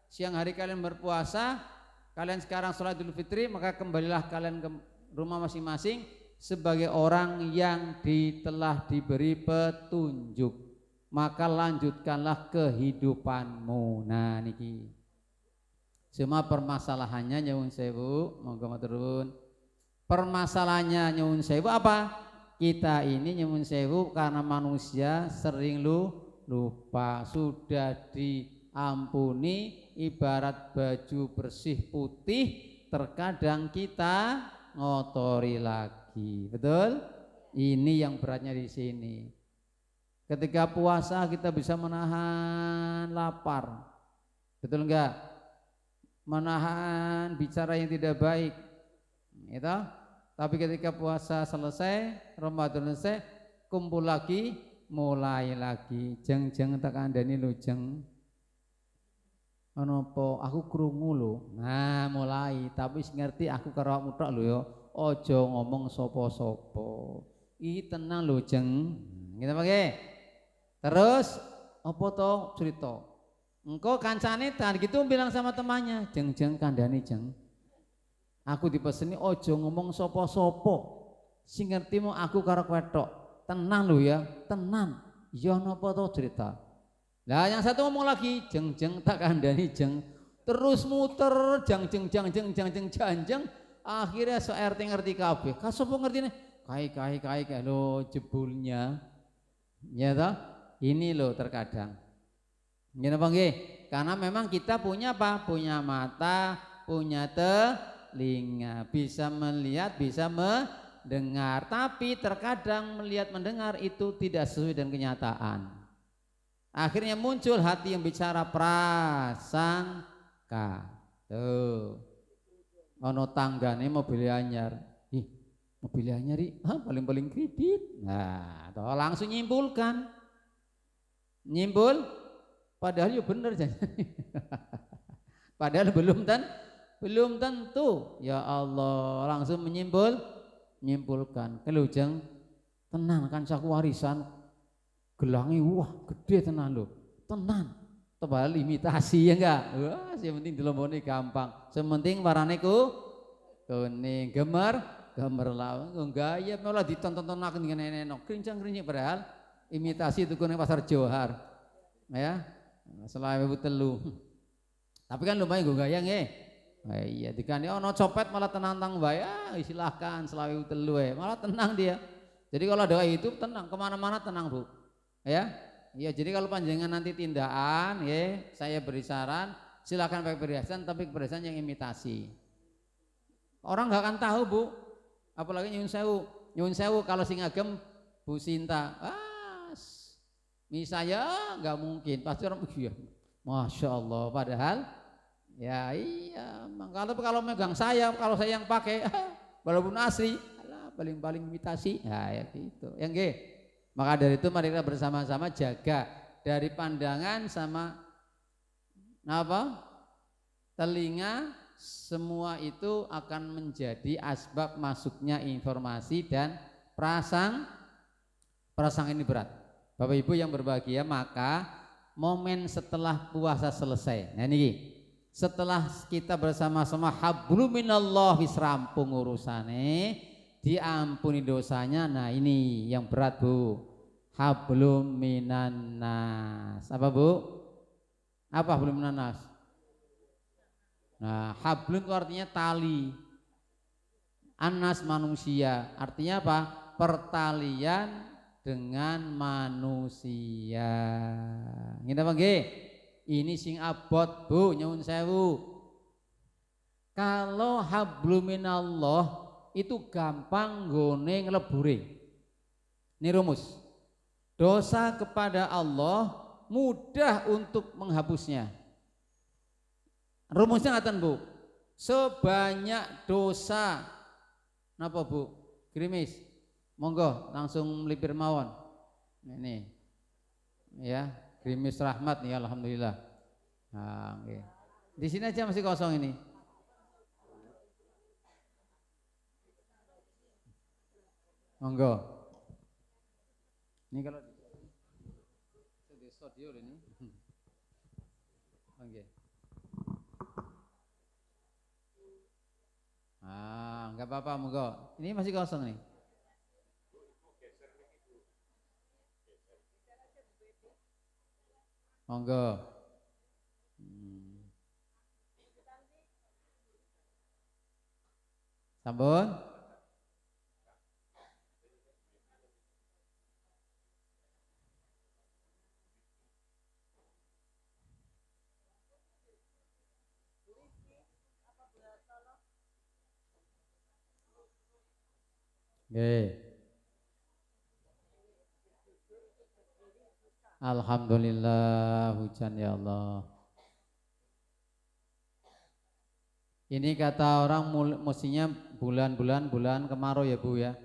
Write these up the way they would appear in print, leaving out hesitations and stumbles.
siang hari kalian berpuasa, kalian sekarang sholat Idul Fitri, maka kembalilah kalian ke rumah masing-masing sebagai orang yang telah diberi petunjuk, maka lanjutkanlah kehidupanmu. Nah niki cuma permasalahannya nyuwun sewu, monggo maturun. Permasalahannya nyuwun sewu apa? Kita ini nyuwun sewu karena manusia sering lupa. Sudah diampuni ibarat baju bersih putih, terkadang kita ngotori lagi. Betul? Ini yang beratnya di sini. Ketika puasa kita bisa menahan lapar. Betul enggak? Menahan bicara yang tidak baik. Gitu? Tapi ketika puasa selesai, Ramadan selesai, kumpul lagi, mulai lagi. Jeng tak kandhani lho jeng. Anopo aku krungu lho. Nah, mulai, tapi ngerti aku karo awakmu tok lho ya. Aja ngomong sapa-sapa. Iki tenang lho jeng. Gitu pakai. Terus apa to cerita? Engkau kancane tadi gitu bilang sama temannya, jeng kandhani jeng. Aku dipeseni ojo ngomong sopo-sopo. Sing ngertimu aku karo kowe tok. Tenang lho ya, tenang. Ya napa to cerita. Lah yang satu ngomong lagi, jeng tak kandhani jeng. Terus muter jang jeng. Akhirnya so RT ngerti kabeh. Ka sapa ngertine? Kai lho jebulnya. Ya toh? Ini loh terkadang. Ngene apa nggih? Karena memang kita punya apa? Punya mata, punya telinga, bisa melihat, bisa mendengar, tapi terkadang melihat mendengar itu tidak sesuai dengan kenyataan. Akhirnya muncul hati yang bicara prasangka. Tuh. Ono tanggane mobil anyar. Ih, mobil anyar paling kredit. Nah, toh langsung nyimpulkan. Nyimpul padahal ya bener padahal belum tentu. Ya Allah, langsung menyimpulkan. Kelujeng tenang kan saku warisan gelangi wah gede tenan lho. Tenan. Tebal imitasi ya enggak? Wah, yang penting dilomboni gampang. Sementing warnane kuning, gemerlap, gaya malah ditonton-tontonaken dengan enak. Krincang-krincing padahal imitasi itu kuning pasar Johar. Ya. Selawe telu. Tapi kan lumayan gue gaya nggih. Iya dikane ono copet malah tenang wae. Silahkan selawe telu malah tenang dia. Jadi kalau ada itu tenang kemana-mana tenang Bu. Ya. Iya jadi kalau panjenengan nanti tindakan ya saya beri saran silakan pakai perhiasan tapi perhiasan yang imitasi. Orang nggak akan tahu Bu. Apalagi nyun sewu kalau sing agem Bu Sinta. Misalnya nggak mungkin pasti orang iya. Masya Allah padahal ya iya kalau megang saya kalau saya yang pakai walaupun asli paling imitasi ya gitu yang maka dari itu mari kita bersama-sama jaga dari pandangan sama apa telinga semua itu akan menjadi asbab masuknya informasi dan prasangka ini berat. Bapak Ibu yang berbahagia, maka momen setelah puasa selesai. Nah ini setelah kita bersama-sama hablum minallah wis rampung urusane, diampuni dosanya. Nah ini yang berat Bu. Hablum minannas. Apa Bu? Apa hablum minannas? Nah, hablum itu artinya tali. Anas manusia. Artinya apa? Pertalian dengan manusia. Ngene apa nggih? Ini sing abot Bu, nyuwun sewu. Kalau hablum minallah itu gampang nggone nglebure. Ini rumus. Dosa kepada Allah mudah untuk menghapusnya. Rumusnya ngaten Bu. Sebanyak dosa napa Bu? Gerimis. Monggo langsung melipir mawon. Ini ya, gerimis rahmat nih alhamdulillah. Nah, okay. Di sini aja masih kosong ini. Monggo. Ini kalau di studio ini. Oke. Enggak apa-apa, monggo. Ini masih kosong nih. Monggo. Sampun? Nggih. Alhamdulillah hujan ya Allah. Ini kata orang mestinya bulan kemarau ya Bu ya.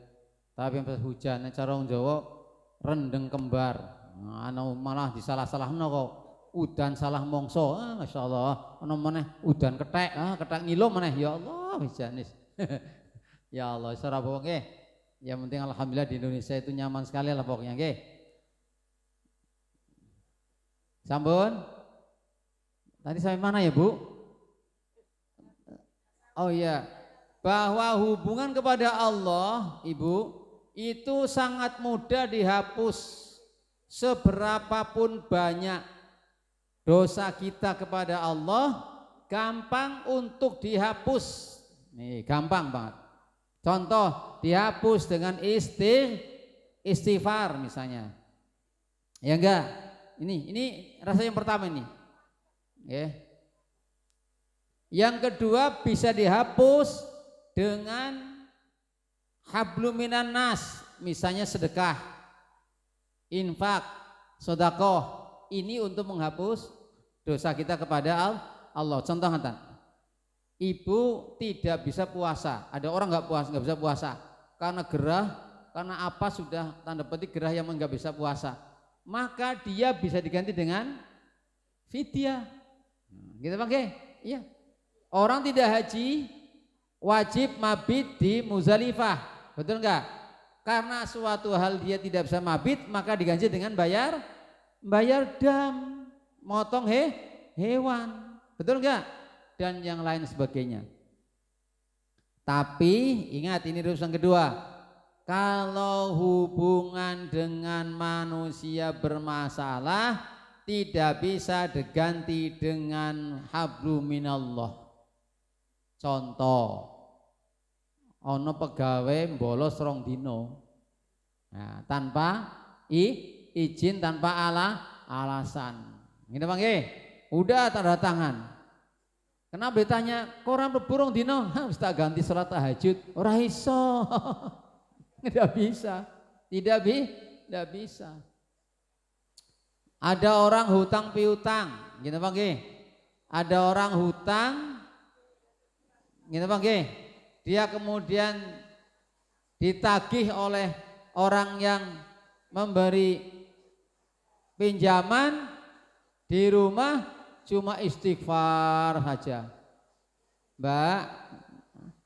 Tapi pas hujan cara wong Jawa rendeng kembar. Nah, anu malah disalah-salahno kok. Udan salah mongso. Masyaallah. Ana meneh udan kethek. Kethek ngilo meneh ya Allah hujanis. Ya Allah, ora apa nggih. Yang penting alhamdulillah di Indonesia itu nyaman sekali lah pokoknya nggih. Sampun? Tadi sampai mana ya Bu? Oh iya, bahwa hubungan kepada Allah, Ibu, itu sangat mudah dihapus. Seberapapun banyak dosa kita kepada Allah, gampang untuk dihapus. Nih, gampang banget. Contoh, dihapus dengan istighfar misalnya. Ya enggak? Ini rasa yang pertama ini. Ya. Yang kedua bisa dihapus dengan hablum minan nas, misalnya sedekah, infak, sedekah. Ini untuk menghapus dosa kita kepada Allah. Contoh ngatan. Ibu tidak bisa puasa. Ada orang nggak bisa puasa karena gerah, karena apa sudah tanda petik gerah yang nggak bisa puasa. Maka dia bisa diganti dengan fidyah. Gitu pakai? Iya. Orang tidak haji wajib mabit di Muzdalifah, betul enggak? Karena suatu hal dia tidak bisa mabit, maka diganti dengan bayar dam, motong hewan, betul enggak? Dan yang lain sebagainya. Tapi ingat ini urusan kedua. Kalau hubungan dengan manusia bermasalah, tidak bisa diganti dengan hablum minallah. Contoh, ono pegawai bolos rong dino, nah, tanpa izin, tanpa alasan. Ini Bang udah tanda tangan. Kenapa ditanya, koran berburung dino, harus tak ganti sholat tahajud, ora iso. Tidak bisa. Ada orang hutang piutang, gitu Bang Ada orang hutang, gitu Bang dia kemudian ditagih oleh orang yang memberi pinjaman, di rumah cuma istighfar saja. Mbak,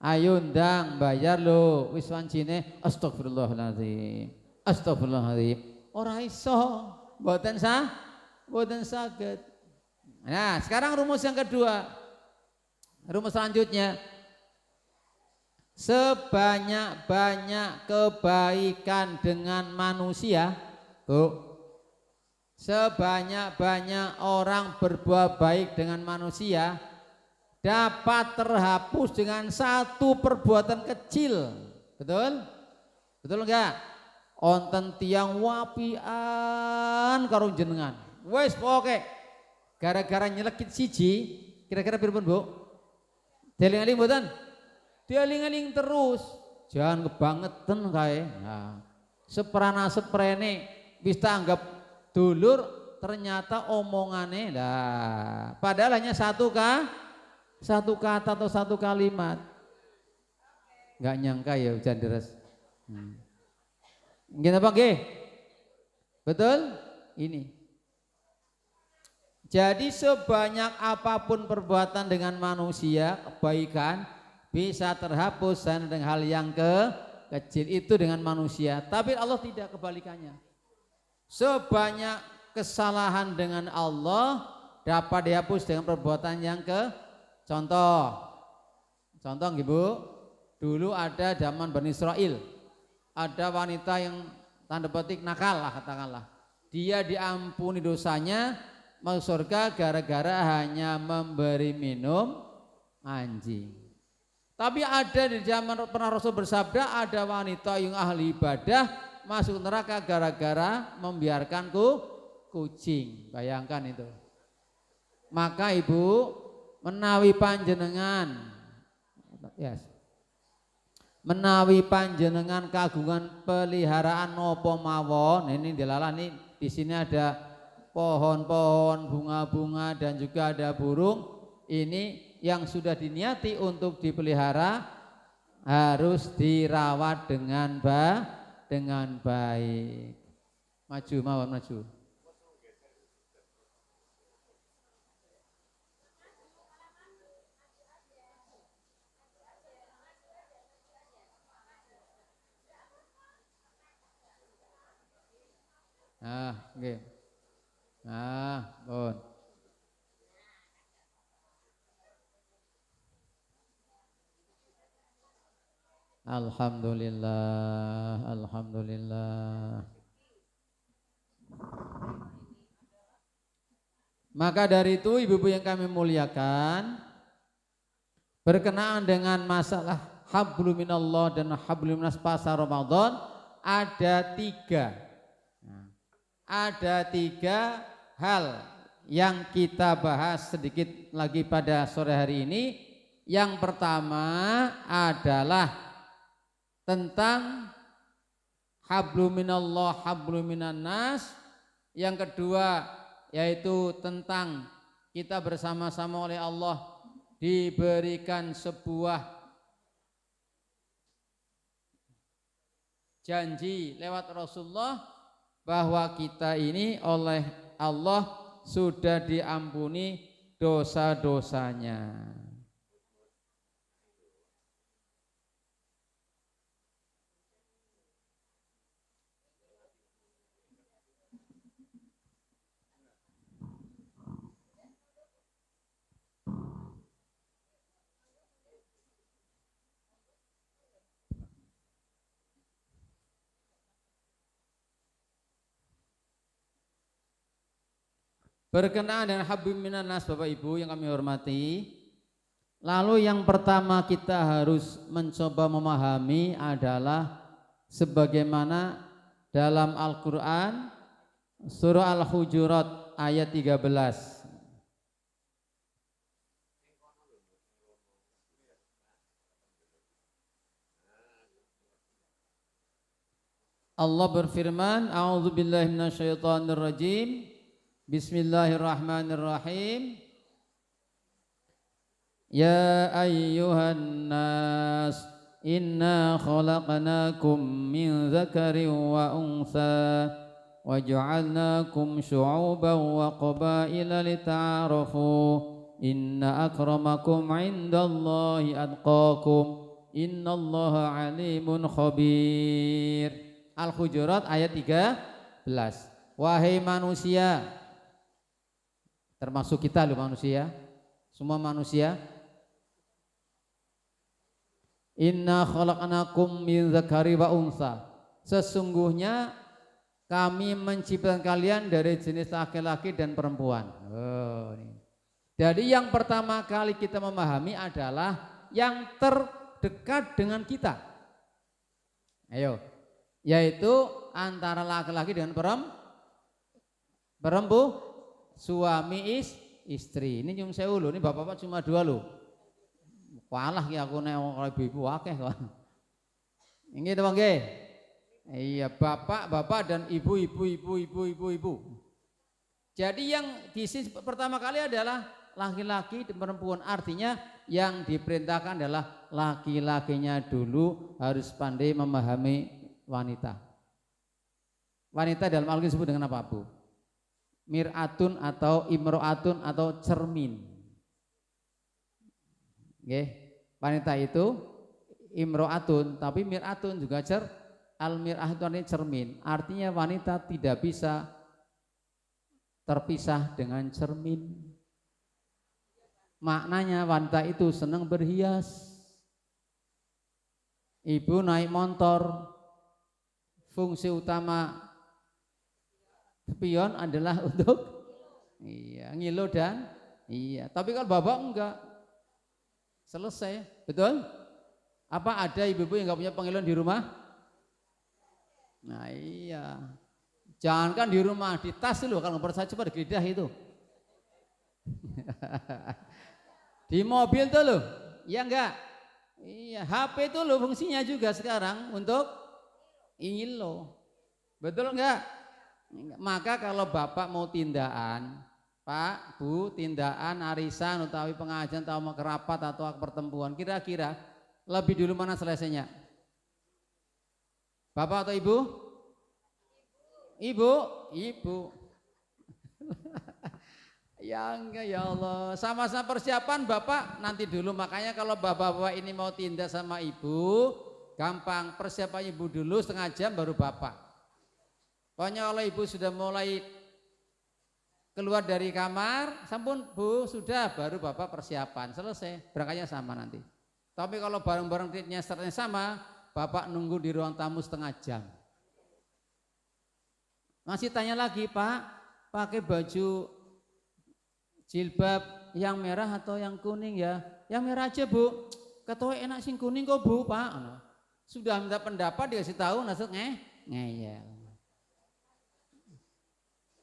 ayo ndang bayar lo, wis wancine astagfirullahaladzim. Ora iso, mboten saged. Nah, sekarang rumus yang kedua. Rumus selanjutnya, sebanyak-banyak kebaikan dengan manusia, Bu, sebanyak-banyak orang berbuat baik dengan manusia dapat terhapus dengan satu perbuatan kecil. Betul enggak? Onten tiang wapian karo jenengan, wes pokoke gara-gara nyelekit siji, kira-kira pripun Bu? Dieling-eling mboten? Dieling-eling terus. Jangan kebangetan kae. Nah, seprene wis anggap dulur, ternyata omongane lah. Padahal hanya satu kata atau satu kalimat. Enggak nyangka ya hujan deras. Gini apa nggih? Betul? Ini. Jadi sebanyak apapun perbuatan dengan manusia, kebaikan bisa terhapus dengan hal yang kecil itu dengan manusia. Tapi Allah tidak, kebalikannya. Sebanyak kesalahan dengan Allah dapat dihapus dengan perbuatan yang contoh nggih Bu, Dulu ada zaman Bani Israel, ada wanita yang tanda petik nakal lah katakanlah. Dia diampuni dosanya masuk surga gara-gara hanya memberi minum anjing. Tapi ada di zaman pernah Rasul bersabda, ada wanita yang ahli ibadah masuk neraka gara-gara membiarkan kucing. Bayangkan itu. Maka ibu menawi panjenengan, yes, menawi panjenengan kagungan peliharaan nopo mawon, ini dilalani di sini ada pohon-pohon, bunga-bunga dan juga ada burung. Ini yang sudah diniati untuk dipelihara harus dirawat dengan baik. Maju mawon maju. Nggih. Pun. Alhamdulillah, alhamdulillah. Maka dari itu ibu-ibu yang kami muliakan, berkenaan dengan masalah hablum minallah dan hablum minas pasar Ramadan ada tiga hal yang kita bahas sedikit lagi pada sore hari ini. Yang pertama adalah tentang hablum minallah hablum minan nas. Yang kedua yaitu tentang kita bersama-sama oleh Allah diberikan sebuah janji lewat Rasulullah bahwa kita ini oleh Allah sudah diampuni dosa-dosanya. Berkenaan dengan hablum minan nas Bapak Ibu yang kami hormati, lalu yang pertama kita harus mencoba memahami adalah sebagaimana dalam Al-Quran surah Al-Hujurat ayat 13. Allah berfirman, a'udzubillahi minasyaitonirrajim. Bismillahirrahmanirrahim. Ya ayyuhan nas inna khalaqnakum min dzakarin wa untha wa ja'alnakum syu'uban wa qabaila lita'arafu inna akramakum 'indallahi atqakum innallaha 'alimun khabir. Al-Hujurat ayat 13. Wahai manusia, termasuk kita loh manusia, semua manusia. Inna khalaqnakum min dzakari wa unsa. Sesungguhnya kami menciptakan kalian dari jenis laki-laki dan perempuan. Jadi yang pertama kali kita memahami adalah yang terdekat dengan kita. Ayo, yaitu antara laki-laki dengan perempuan. Suami istri. Ini nyum sewu lho, ini bapak-bapak cuma dua lho. Kalah ki aku nek ibu-ibu akeh kok. Nggih to nggih. Iya, bapak dan ibu. Jadi yang di sini pertama kali adalah laki-laki dan perempuan. Artinya yang diperintahkan adalah laki-lakinya dulu harus pandai memahami wanita. Wanita dalam Al-Quran disebut dengan apa, Bu? Mir'atun atau imro'atun atau cermin. Nggih, wanita itu imro'atun, tapi mir'atun juga al-mir'ah itu artinya cermin. Artinya wanita tidak bisa terpisah dengan cermin. Maknanya wanita itu senang berhias. Ibu naik motor, fungsi utama spion adalah untuk ngilu dan tapi kalau bapak enggak, selesai, betul? Apa ada ibu-ibu yang enggak punya pengiluan di rumah? Nah iya, jangankan di rumah, di tas loh, kalau percaya coba digeledah itu. Di mobil tuh loh, iya enggak? Iya, HP itu loh fungsinya juga sekarang untuk ngilu, betul enggak? Maka kalau bapak mau tindakan, Pak, Bu, tindakan arisan utawi pengajian atau kerapat atau pertemuan, kira-kira lebih dulu mana selesainya? Bapak atau Ibu? Ibu, Ibu. Ya enggak ya Allah, sama-sama persiapan Bapak nanti dulu, makanya kalau bapak-bapak ini mau tindak sama Ibu, gampang, persiapan Ibu dulu setengah jam baru Bapak. Pokoknya kalau Ibu sudah mulai keluar dari kamar, sampun Bu, sudah, baru Bapak persiapan, selesai, berangkatnya sama nanti. Tapi kalau bareng-bareng startnya sama, Bapak nunggu di ruang tamu setengah jam. Masih tanya lagi, Pak, pakai baju jilbab yang merah atau yang kuning ya? Yang merah aja Bu, kata enak sing kuning kok Bu, Pak. Sudah minta pendapat dikasih tahu, nasib ngeyel.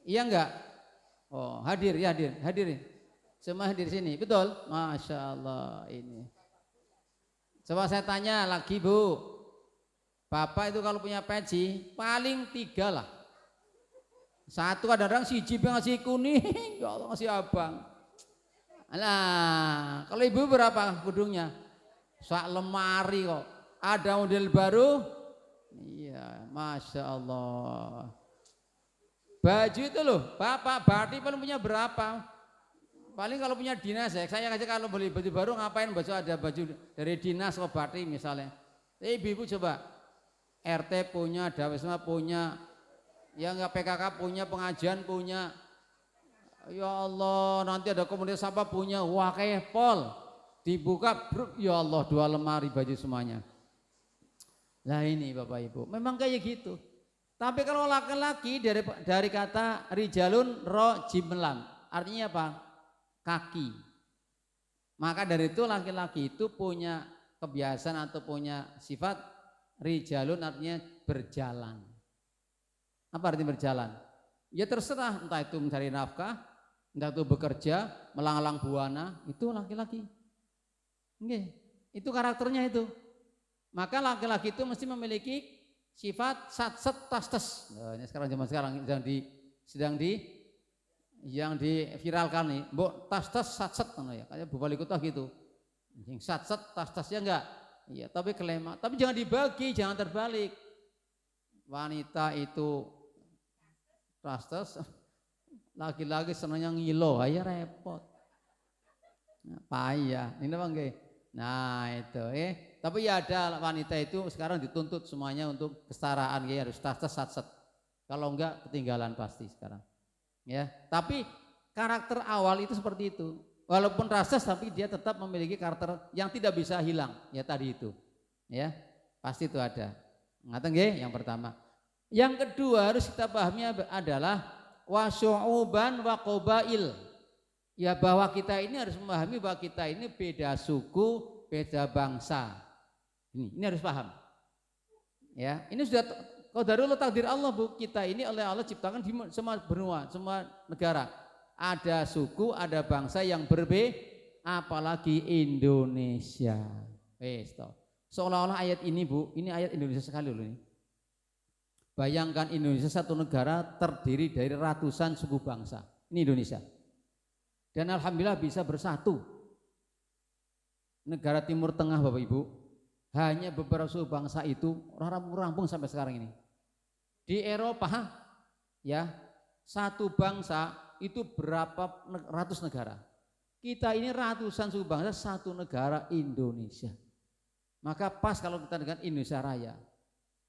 Iya enggak? Oh hadir ya, hadirin. Semua hadir sini, betul? Masya Allah ini. Coba saya tanya lagi Bu, Bapak itu kalau punya peci paling 3 lah. Satu kadang-kadang si jib ngasih kuning, ya Allah ngasih abang. Nah, kalau Ibu berapa kudungnya? Sak lemari kok. Ada model baru? Iya, Masya Allah. Baju itu loh, Bapak Bati paling punya berapa? Paling kalau punya dinas ya, saya aja kalau beli baju baru ngapain ada baju dari dinas ke Bati misalnya. Ibu coba, RT punya, Dawesma punya, ya enggak PKK punya, pengajian punya. Ya Allah, nanti ada komunitas apa punya, wah kayak pol. Dibuka, ya Allah 2 lemari baju semuanya. Lah ini Bapak Ibu, memang kayak gitu. Tapi kalau laki-laki dari kata rijalun ro jimlan, artinya apa? Kaki. Maka dari itu laki-laki itu punya kebiasaan atau punya sifat rijalun, artinya berjalan. Apa arti berjalan? Ya terserah, entah itu mencari nafkah, entah itu bekerja, melanglang buana, itu laki-laki. Oke, itu karakternya itu. Maka laki-laki itu mesti memiliki sifat satset tastes. Nah, ini sekarang zaman sekarang sedang yang diviralkan nih, mbok tastes satset ya, kayak Bu Wali Kota gitu. Yang satset tastes ya enggak? Iya, tapi kelema, tapi jangan dibagi, jangan terbalik. Wanita itu tastes, laki-laki senangnya ngilo, aja repot. Nah, payah, ini bang gay. Nah itu, tapi ya ada wanita itu sekarang dituntut semuanya untuk kesetaraan, ya harus tastes satset. Kalau enggak ketinggalan pasti sekarang. Ya, tapi karakter awal itu seperti itu. Walaupun rasis tapi dia tetap memiliki karakter yang tidak bisa hilang. Ya tadi itu. Ya, pasti itu ada. Ngaten nggih yang pertama. Yang kedua harus kita pahami adalah wasyu'uban wa qabail. Ya bahwa kita ini harus memahami bahwa kita ini beda suku, beda bangsa. Ini harus paham. Ya, ini sudah qadarullah, takdir Allah Bu. Kita ini oleh Allah ciptakan di semua benua, semua negara. Ada suku, ada bangsa yang berbeda, apalagi Indonesia. Seolah-olah ayat ini Bu, ini ayat Indonesia sekali loh ini. Bayangkan Indonesia satu negara terdiri dari ratusan suku bangsa. Ini Indonesia. Dan alhamdulillah bisa bersatu. Negara Timur Tengah Bapak Ibu, hanya beberapa suku bangsa itu rampung sampai sekarang ini. Di Eropa ya, satu bangsa itu berapa ratus negara. Kita ini ratusan suku bangsa, satu negara Indonesia. Maka pas kalau kita dengan Indonesia Raya.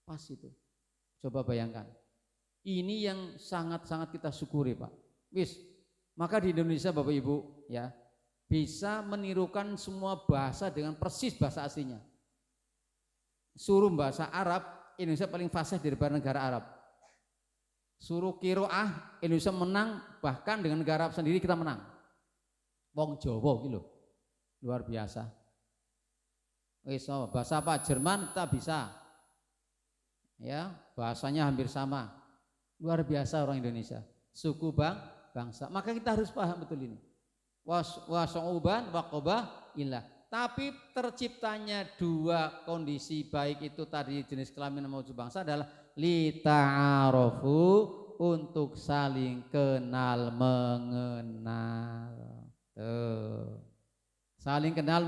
Pas itu. Coba bayangkan. Ini yang sangat-sangat kita syukuri Pak. Maka di Indonesia Bapak Ibu ya, bisa menirukan semua bahasa dengan persis bahasa aslinya. suruh bahasa Arab, Indonesia paling fasih daripada negara Arab. Suruh kiroah, Indonesia menang, bahkan dengan negara Arab sendiri kita menang. Wong Jawa gitu, luar biasa. Bahasa apa? Jerman kita bisa, ya bahasanya hampir sama. Luar biasa orang Indonesia, suku bangsa. Maka kita harus paham betul ini. Wasauban waqobah ilah. Tapi terciptanya dua kondisi baik itu tadi jenis kelamin maupun bangsa adalah lita'arofu, untuk saling kenal mengenal. Tuh. Saling kenal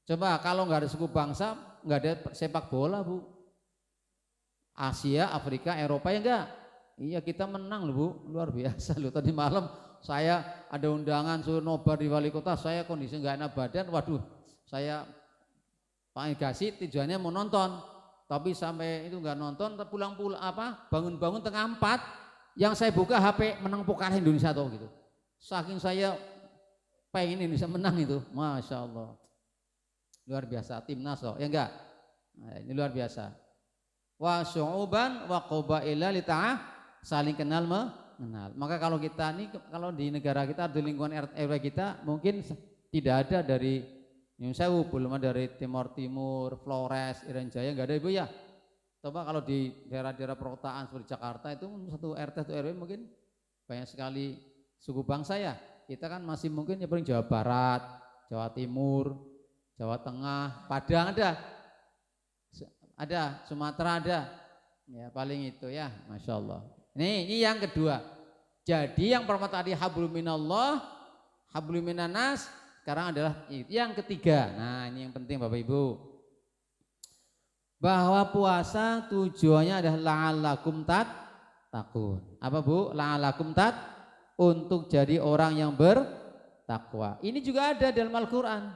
Coba kalau nggak ada suku bangsa, nggak ada sepak bola, Bu. Asia, Afrika, Eropa ya enggak? Iya, kita menang loh, Bu. Luar biasa loh. Tadi malam saya ada undangan suruh nobar di wali kota, saya kondisi nggak enak badan. Waduh, saya Pak Gasi tujuannya mau nonton, tapi sampai itu nggak nonton, pulang-pulang bangun-bangun tengah 4, yang saya buka HP menang pokal Indonesia tuh gitu. Saking saya pengen Indonesia menang itu, masya Allah. Luar biasa, timnas loh, ya enggak? Nah, ini luar biasa. Wa syu'uban wa qabaila lita'ah, saling kenal mengenal. Maka kalau kita nih, kalau di negara kita, di lingkungan RW kita mungkin tidak ada dari Nyun Sewu, belum ada dari Timur Timur, Flores, Irian Jaya, enggak ada Ibu ya. Coba kalau di daerah-daerah perkotaan seperti Jakarta itu satu RT atau RW mungkin banyak sekali suku bangsa ya. Kita kan masih mungkin ya paling Jawa Barat, Jawa Timur, Jawa Tengah, Padang ada, Sumatera ada, ya paling itu ya, masya Allah. Ini yang kedua. Jadi yang pertama tadi hablum minallah, hablum minanas, sekarang adalah yang ketiga. Nah ini yang penting Bapak Ibu, bahwa puasa tujuannya adalah la'allakum tattaqun. Apa Bu? La'allakum untuk jadi orang yang bertakwa. Ini juga ada dalam Al-Quran.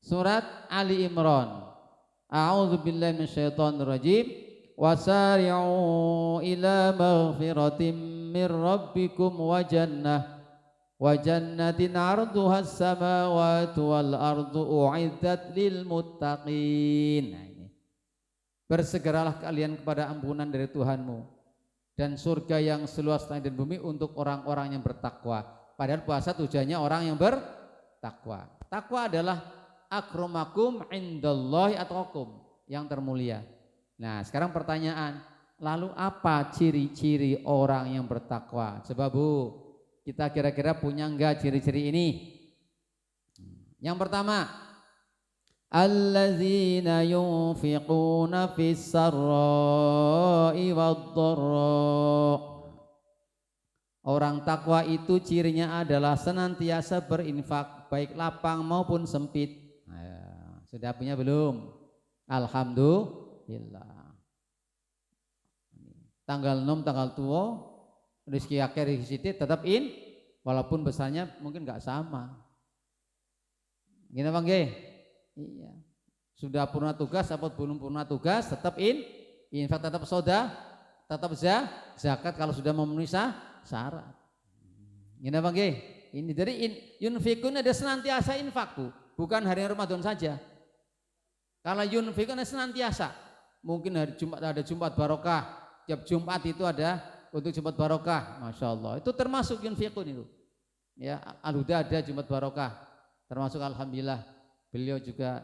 Surat Ali Imran. A'udzubillahi minasyaitonirrajim. Wasari'u ila maghfiratin mir rabbikum wa jannatin 'arduhas samawati wal ardu u'iddat lil muttaqin. Nah ini. Bersegeralah kalian kepada ampunan dari Tuhanmu dan surga yang seluas langit dan bumi untuk orang-orang yang bertakwa. Padahal puasa tujuannya orang yang bertakwa. Takwa adalah akramakum indallahi atqakum, yang termulia. Nah sekarang pertanyaan, lalu apa ciri-ciri orang yang bertakwa? Coba Bu, kita kira-kira punya enggak ciri-ciri ini? Yang pertama, allazina yunfiquna fis sarra'i wad-dharra. Orang takwa itu cirinya adalah senantiasa berinfak, baik lapang maupun sempit. Sudah punya belum? Alhamdulillah. Tanggal 6 tanggal tua, rezeki akhir rezeki tetap walaupun besarnya mungkin nggak sama. Gini Bang Ge? Iya. Sudah purna tugas atau belum purna tugas tetap infak, tetap tetap zakat kalau sudah memenuhi syarat. Gini Bang Ge? Ini dari yunfikun ada senantiasa infak Bu, bukan hari Ramadan saja. Kalau yunfikun senantiasa, mungkin hari Jumat ada Jumat barokah, tiap Jumat itu ada untuk Jumat barokah, masya Allah. Itu termasuk yunfikun itu. Ya, Al-Huda ada Jumat barokah, termasuk alhamdulillah. Beliau juga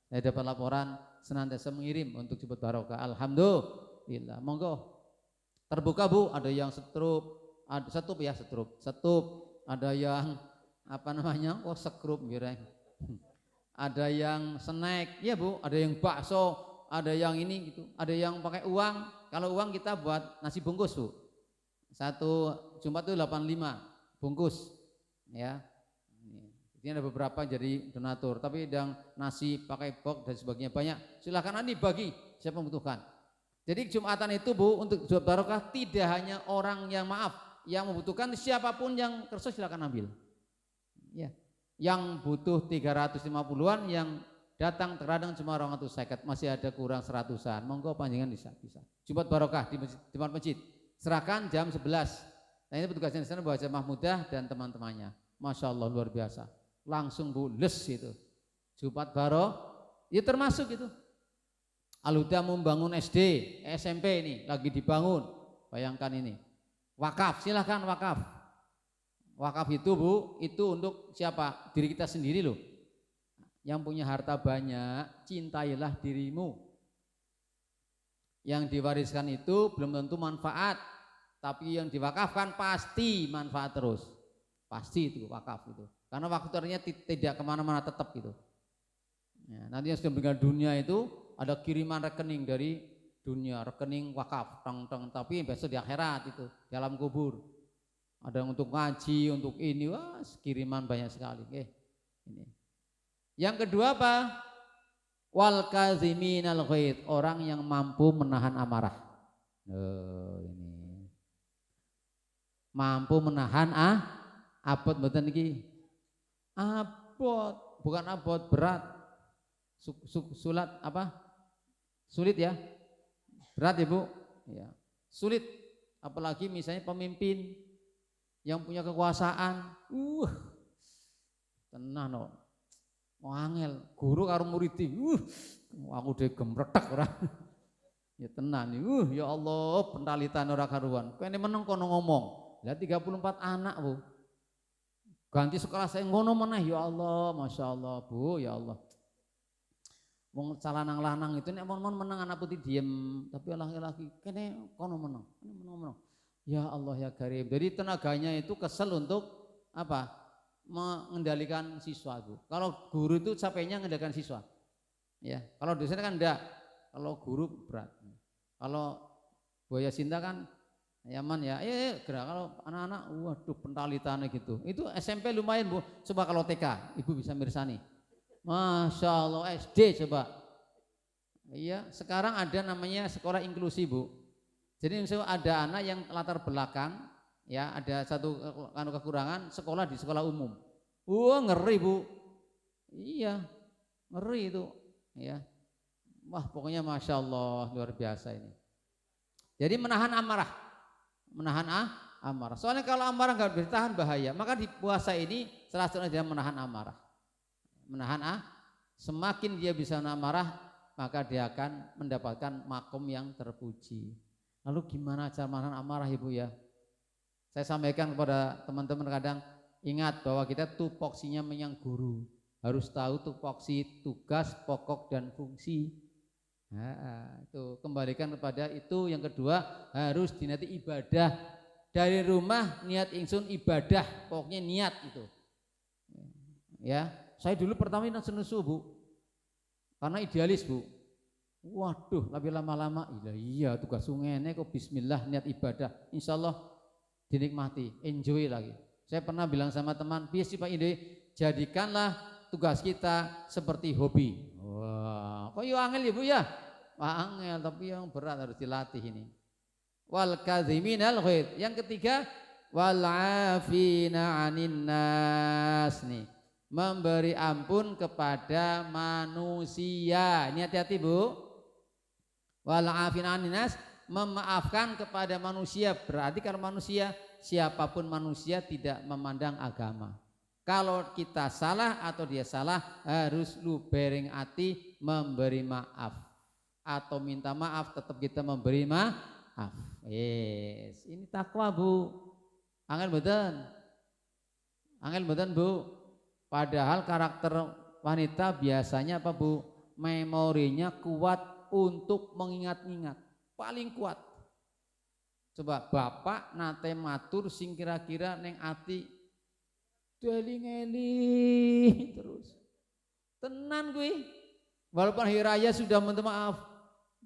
saya dapat laporan senantiasa mengirim untuk Jumat barokah. Alhamdulillah. Monggo. Terbuka Bu, ada yang setup, ada yang sekrup mireng. Ada yang snack, ya Bu, ada yang bakso, ada yang ini gitu, ada yang pakai uang. Kalau uang kita buat nasi bungkus Bu, satu Jumat itu 85 bungkus, ya. Ini ada beberapa jadi donatur, tapi yang nasi pakai box dan sebagainya banyak. Silakan nanti bagi siapa membutuhkan. Jadi Jumatan itu Bu, untuk Jumat barokah tidak hanya orang yang yang membutuhkan, siapapun yang kerso silakan ambil. Ya. Yang butuh 350-an, yang datang terkadang cuma 250, masih ada kurang 100-an. Monggo panjangan bisa. Jumat barokah di depan masjid. Serahkan jam 11. Nah ini petugasnya di sana bawa jamaah mudah dan teman-temannya. Masya Allah luar biasa. Langsung Bu les itu. Jumat Ya termasuk itu. Al-Huda membangun SD, SMP ini lagi dibangun. Bayangkan ini. Wakaf, silahkan wakaf. Wakaf itu Bu, itu untuk siapa? Diri kita sendiri loh. Yang punya harta banyak, cintailah dirimu. Yang diwariskan itu belum tentu manfaat, tapi yang diwakafkan pasti manfaat terus. Pasti itu wakaf itu. Karena waktu artinya tidak kemana-mana, tetap gitu. Ya, nanti yang sudah meninggal dunia itu ada kiriman rekening dari dunia, rekening wakaf, tapi besok di akhirat itu, di alam kubur. Ada yang untuk ngaji, untuk ini, wah kiriman banyak sekali. Ini. Yang kedua apa? Wal kaziminal ghaid, orang yang mampu menahan amarah. Ini. Mampu menahan abot mboten iki. Abot, bukan abot berat. Sulat apa? Sulit ya? Berat ya Bu? Ya. Sulit. Apalagi misalnya pemimpin yang punya kekuasaan, tenan no. Mau angel, guru karo murid, aku udah gemretek orang. Ya tenan, ya Allah, pentalitan ora karuan. Kene meneng kono ngomong. Lah 34 anak Bu. Ganti sekolah saya ngono meneh, ya Allah, masya Allah Bu, ya Allah. Wong calanang lanang itu nek mon menang anak putih diem, tapi laki-laki kene kono menang, menang. Ya Allah ya Karim. Jadi tenaganya itu kesel untuk apa? Mengendalikan siswa Bu. Kalau guru itu capeknya mengendalikan siswa. Ya, kalau dosen kan enggak. Kalau guru berat. Kalau Buaya Sinta kan Yaman ya. Gerak kalau anak-anak waduh pentalitannya gitu. Itu SMP lumayan Bu. Coba kalau TK, Ibu bisa mirsani. Masya Allah, SD coba. Iya, sekarang ada namanya sekolah inklusi Bu. Jadi misalnya ada anak yang latar belakang, ya ada satu kekurangan sekolah di sekolah umum. Ngeri Bu. Iya, ngeri itu. Ya, wah pokoknya masya Allah luar biasa ini. Jadi menahan amarah, amarah. Soalnya kalau amarah nggak bertahan bahaya. Maka di puasa ini salah satunya dia menahan amarah. Semakin dia bisa menahan amarah, maka dia akan mendapatkan makom yang terpuji. Lalu gimana cara menahan amarah Ibu ya? Saya sampaikan kepada teman-teman kadang, ingat bahwa kita tupoksinya menyang guru. Harus tahu tupoksi tugas, pokok dan fungsi. Itu kembalikan kepada itu. Yang kedua, harus dinati ibadah. Dari rumah niat ingsun ibadah, pokoknya niat itu. Ya, saya dulu pertama ini senusu Bu. Karena idealis Bu. Waduh, lebih lama-lama iya tugas sungene kok bismillah niat ibadah. Insyaallah dinikmati, enjoy lagi. Saya pernah bilang sama teman, biasa Pak Ide, jadikanlah tugas kita seperti hobi. Wah, kok yo angel ya Bu ya? Wah angel, tapi yang berat harus dilatih ini. Wal kadhiminal ghaid. Yang ketiga, wal afina 'anin nas nih. Memberi ampun kepada manusia. Ini hati-hati Bu. Wal afina 'anin nas, memaafkan kepada manusia. Berarti kalau manusia, siapapun manusia tidak memandang agama. Kalau kita salah atau dia salah, harus lu bereng hati memberi maaf atau minta maaf, tetap kita memberi maaf. Yes, ini takwa Bu. Angel mboten Bu. Padahal karakter wanita biasanya apa Bu? Memorinya kuat untuk mengingat-ingat, paling kuat. Coba bapak nate matur sing kira-kira neng ati eling-eling terus. Tenan kuwi. Walaupun hari raya sudah minta maaf.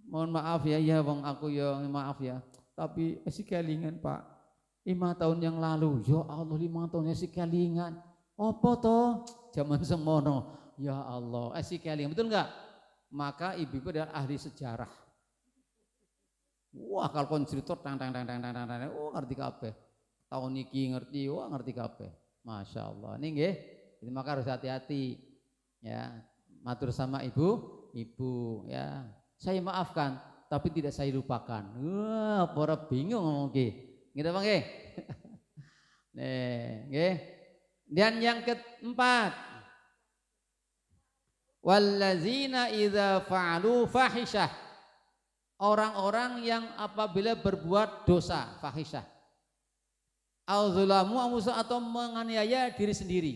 Mohon maaf ya wong aku ya maaf ya. Tapi si kelingan Pak. 5 tahun yang lalu. Ya Allah 5 tahun si kelingan. Apa toh? Zaman semono. Ya Allah, si kelingan. Betul enggak? Maka ibu-ibu adalah ahli sejarah. Wah, kalau kon cerita tang ngerti kabeh. Tahun niki ngerti, ngerti kabeh. Masya Allah. Ini nggih. Jadi maka harus hati-hati. Ya, matur sama ibu ya. Saya maafkan, tapi tidak saya lupakan. Wah, para bingung ngomong nggih. Gitu Bang nggih. Nih, nggih. Dan yang keempat, Wallazina idza fa'alu fahisyah. Orang-orang yang apabila berbuat dosa, fahisyah. Auzulamu atau menganiaya diri sendiri.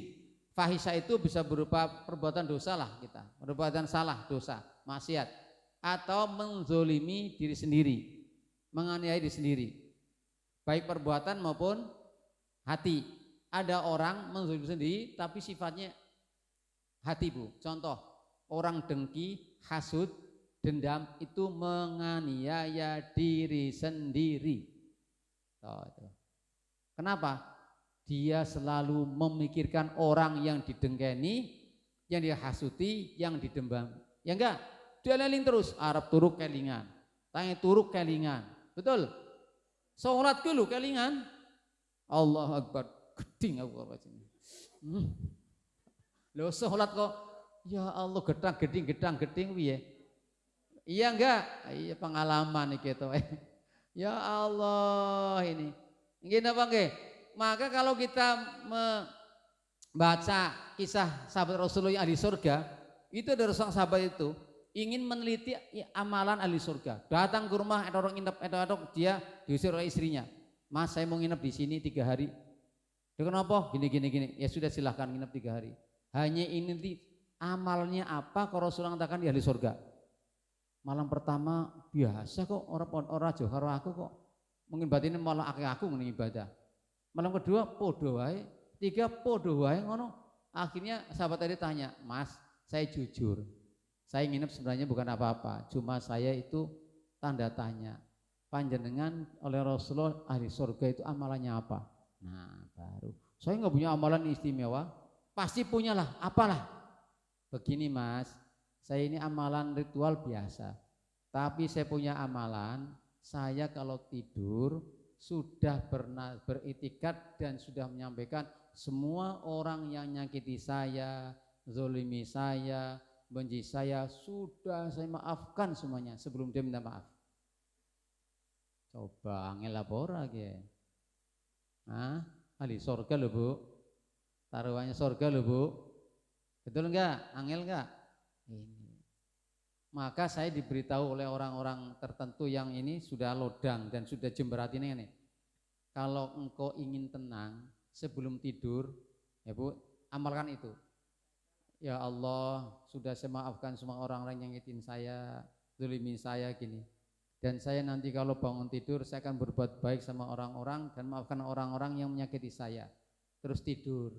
Fahisyah itu bisa berupa perbuatan dosa lah kita, perbuatan salah, dosa, maksiat, atau menzolimi diri sendiri, menganiaya diri sendiri, baik perbuatan maupun hati. Ada orang menzolimi sendiri, tapi sifatnya hati bu. Contoh, orang dengki, hasud, dendam itu menganiaya diri sendiri. Itu. Kenapa? Dia selalu memikirkan orang yang didengkeni, yang dihasuti, yang didembam. Ya enggak? Dia leling terus, Arab turuk kelingan, tangi turuk kelingan. Betul? Sholat dulu kelingan. Allahu Akbar, geding aku apa sini. Loh sholat kok, ya Allah gedang-geding piye? Iya enggak? Iya pengalaman iki to. Ya Allah ini. Nggih napa nggih? Maka kalau kita membaca kisah sahabat Rasulullah yang ahli surga, itu ada seorang sahabat itu ingin meneliti amalan ahli surga. Datang ke rumah, ada orang nginep, ada dia diusir oleh istrinya. Mas, saya mau nginep di sini 3 hari. Dia kenapa? Gini. Ya sudah silahkan nginep 3 hari. Hanya ini amalnya apa? Kalau Rasulullah katakan di ahli surga. Malam pertama biasa kok orang Johor aku kok. Mungkin batinnya malah aku ngene ibadah. Malam kedua podo wae, 3 podo wae ngono. Akhirnya sahabat tadi tanya, "Mas, saya jujur. Saya nginep sebenarnya bukan apa-apa, cuma saya itu tanda tanya. Panjenengan oleh Rasulullah ahli surga itu amalannya apa?" Nah, baru. Saya nggak punya amalan istimewa. Pasti punyalah, apalah? Begini, Mas. Saya ini amalan ritual biasa. Tapi saya punya amalan, saya kalau tidur sudah pernah beriktikad dan sudah menyampaikan semua orang yang nyakiti saya, zolimi saya, benci saya, sudah saya maafkan semuanya sebelum dia minta maaf. Coba angel lapora ge. Ahli surga loh bu, taruhannya surga loh bu, betul enggak? Angel enggak? Ini. Maka saya diberitahu oleh orang-orang tertentu yang ini sudah lodang dan sudah jemberat ini. Kalau engkau ingin tenang sebelum tidur, ya bu, amalkan itu. Ya Allah, sudah saya maafkan semua orang-orang yang nyakitin saya, zalimi saya gini. Dan saya nanti kalau bangun tidur, saya akan berbuat baik sama orang-orang dan maafkan orang-orang yang menyakiti saya. Terus tidur.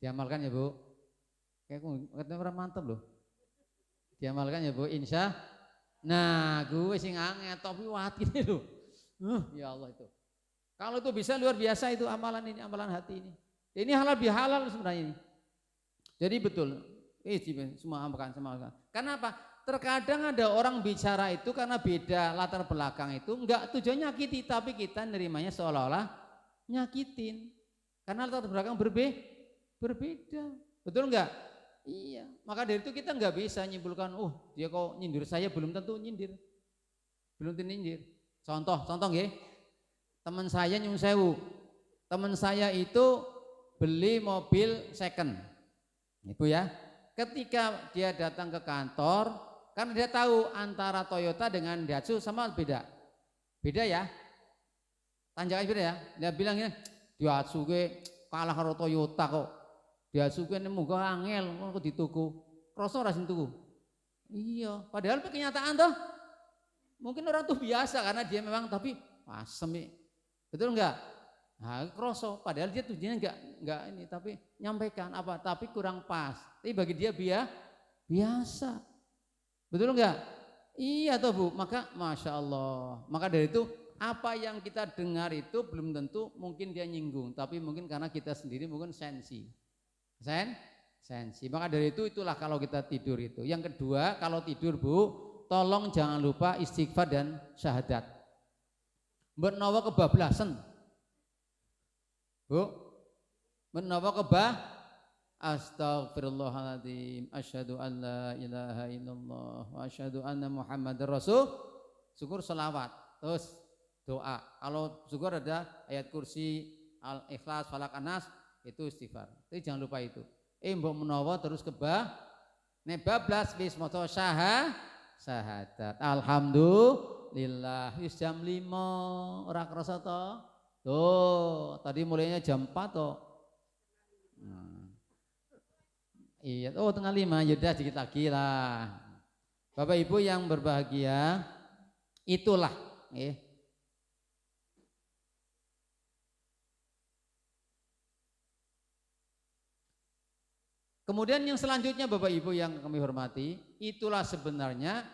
Diamalkan ya bu. Kayak katanya orang mantap loh. Diamalkan ya bu, insya. Nah, gue sing angin tapi watine loh. Ya Allah itu. Kalau itu bisa luar biasa itu amalan ini, amalan hati ini. Ini halal bihalal sebenarnya ini. Jadi betul. Semua amalkan. Kenapa? Terkadang ada orang bicara itu karena beda latar belakang itu enggak tujuannya nyakiti, tapi kita nerimanya seolah-olah nyakitin. Karena latar belakang berbeda. Betul enggak? Iya, maka dari itu kita nggak bisa nyimpulkan, dia kok nyindir saya, belum tentu nyindir, belum tentu nyindir. Contoh nggih, teman saya nyun sewu, teman saya itu beli mobil second, ibu ya. Ketika dia datang ke kantor, karena dia tahu antara Toyota dengan Daihatsu sama beda ya, tanjakan beda ya. Dia bilang ini Daihatsu kalah karo Toyota kok. Dia suka nih muka angel, kok dituku, kroso rasin tuku. Iya, padahal kenyataan toh, mungkin orang tuh biasa karena dia memang tapi pasem, betul enggak? Nah, kroso, padahal dia tujuannya enggak ini, tapi nyampaikan apa? Tapi kurang pas. Tapi bagi dia biasa, betul enggak? Iya toh bu, maka masya Allah. Maka dari itu apa yang kita dengar itu belum tentu mungkin dia nyinggung, tapi mungkin karena kita sendiri mungkin sensi. Maka dari itulah kalau kita tidur itu. Yang kedua, kalau tidur bu, tolong jangan lupa istighfar dan syahadat. Menawa kebablasan bu, menawa astagfirullahaladzim, asyhadu an la ilaha illallah wa asyhadu anna muhammadar rasul. Syukur selawat, terus doa. Kalau syukur ada ayat kursi, al-ikhlas, falak, anas, itu istighfar. Tapi jangan lupa itu. mbok menawa terus nek bablas wis maca syahadat. Alhamdulillah wis jam 5 ora kerasa to. Tuh, tadi mulainya jam 4 toh. Nah, iya, tengah 5, yaudah sedikit lagi lah. Bapak Ibu yang berbahagia, itulah Kemudian yang selanjutnya Bapak Ibu yang kami hormati, itulah sebenarnya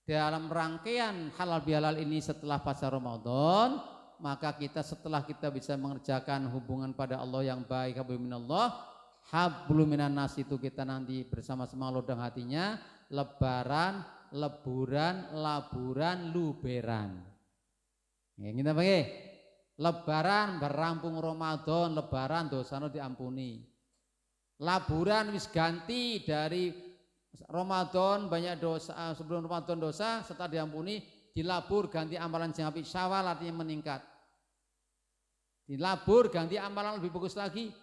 dalam rangkaian halal bihalal ini setelah pasca Ramadan, maka setelah kita bisa mengerjakan hubungan pada Allah yang baik, hablum minallah, hablum minan nas, itu kita nanti bersama-sama lodang hatinya, lebaran, leburan, laburan, luberan. Ya, kita pakai lebaran berampung Ramadan, lebaran dosano diampuni. Laburan wis ganti dari Ramadan banyak dosa, sebelum Ramadan dosa, setelah diampuni dilabur ganti amalan sing apik, Syawal artinya meningkat. Dilabur ganti amalan lebih bagus lagi.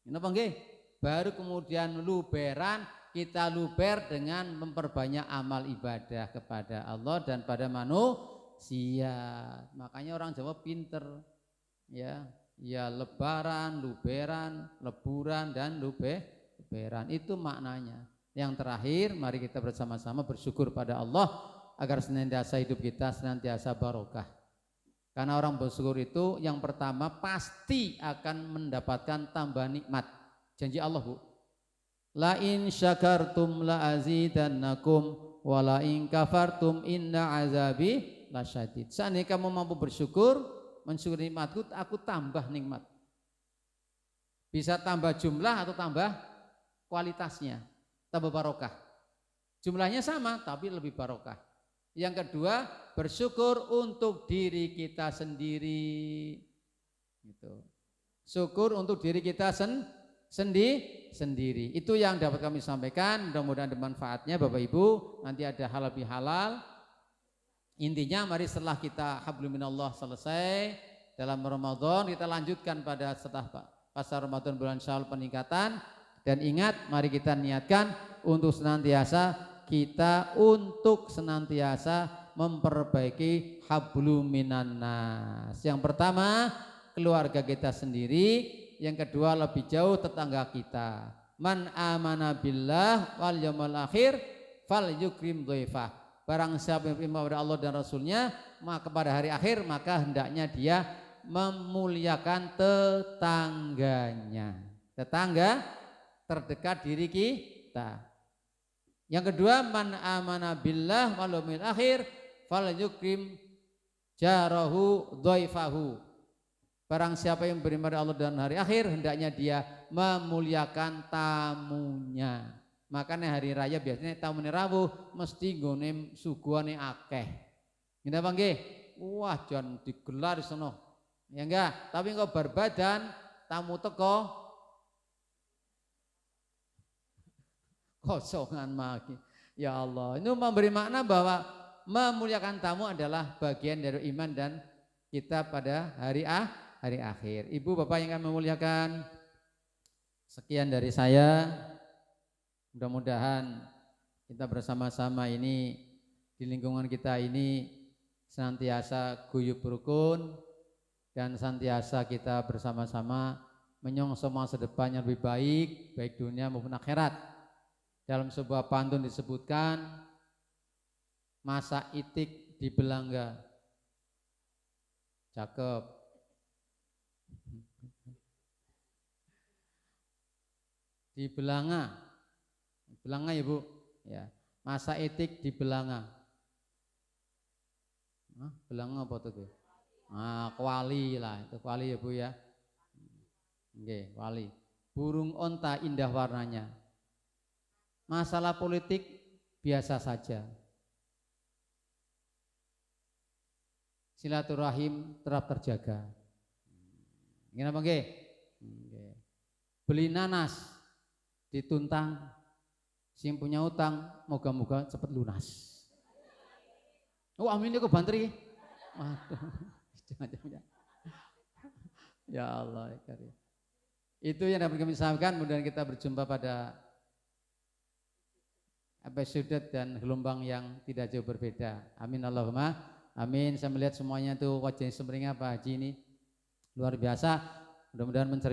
Kenapa nggih? Baru kemudian luberan, kita luber dengan memperbanyak amal ibadah kepada Allah dan pada manusia. Makanya orang Jawa pinter, ya lebaran, luberan, leburan dan luberan, itu maknanya. Yang terakhir, mari kita bersama-sama bersyukur pada Allah agar senantiasa hidup kita senantiasa barokah. Karena orang bersyukur itu yang pertama pasti akan mendapatkan tambah nikmat. Janji Allah, Bu. La in syakartum la azidannakum wa la in kafartum inna azabi lasyadid. Seandainya kamu mampu bersyukur, mensyukuri nikmatku, aku tambah nikmat. Bisa tambah jumlah atau tambah kualitasnya, tambah barokah. Jumlahnya sama tapi lebih barokah. Yang kedua, bersyukur untuk diri kita sendiri. Gitu. Syukur untuk diri kita sendiri. Itu yang dapat kami sampaikan. Mudah-mudahan ada manfaatnya Bapak Ibu. Nanti ada halal bihalal. Intinya mari setelah kita hablum minallah selesai dalam Ramadan, kita lanjutkan pada setelah pasca Ramadan bulan Syawal peningkatan. Dan ingat, mari kita niatkan untuk senantiasa memperbaiki hablum minan nas. Yang pertama, keluarga kita sendiri. Yang kedua, lebih jauh tetangga kita. Man amana billah wal yaumil akhir fal yukrim dhaifah. Barang siapa yang beriman kepada Allah dan Rasulnya, maka pada hari akhir, maka hendaknya dia memuliakan tetangganya. Tetangga terdekat diri kita. Yang kedua, man amana billah wal yaumil akhir fal yukrim jarahu dhaifahu. Barang siapa yang beriman kepada Allah dan hari akhir, hendaknya dia memuliakan tamunya. Makanya hari raya biasanya tamu rawuh mesti nggone suguhane akeh. Ngene apa nggih? Wah, jan digelar sono. Ya enggak, tapi engko berbadan tamu teko kosongan maki. Ya Allah, ini memberi makna bahwa memuliakan tamu adalah bagian dari iman dan kita pada hari akhir. Ibu bapak yang kami memuliakan, sekian dari saya. Mudah-mudahan kita bersama-sama ini di lingkungan kita ini senantiasa guyub rukun dan senantiasa kita bersama-sama menyongsong masa depan yang lebih baik, baik dunia maupun akhirat. Dalam sebuah pantun disebutkan, masa itik di belanga. Cakep. Di belanga. Belanga ya Bu, ya. Masa itik di belanga. Belanga apa tuh? Kuali lah, itu kuali ya Bu ya. Oke, kuali. Burung onta indah warnanya. Masalah politik biasa saja. Silaturahim tetap terjaga. Gimana Bang? Beli nanas dituntang, sing punya utang moga-moga cepat lunas. Oh amin kok bantri. Waduh. Ya Allah ya karim. Itu yang dapat kami sampaikan. Kemudian kita berjumpa pada episode dan gelombang yang tidak jauh berbeda. Amin Allahumma amin. Saya melihat semuanya tuh wajahnya semeringah Pak Haji ini luar biasa. Mudah-mudahan mencerminkan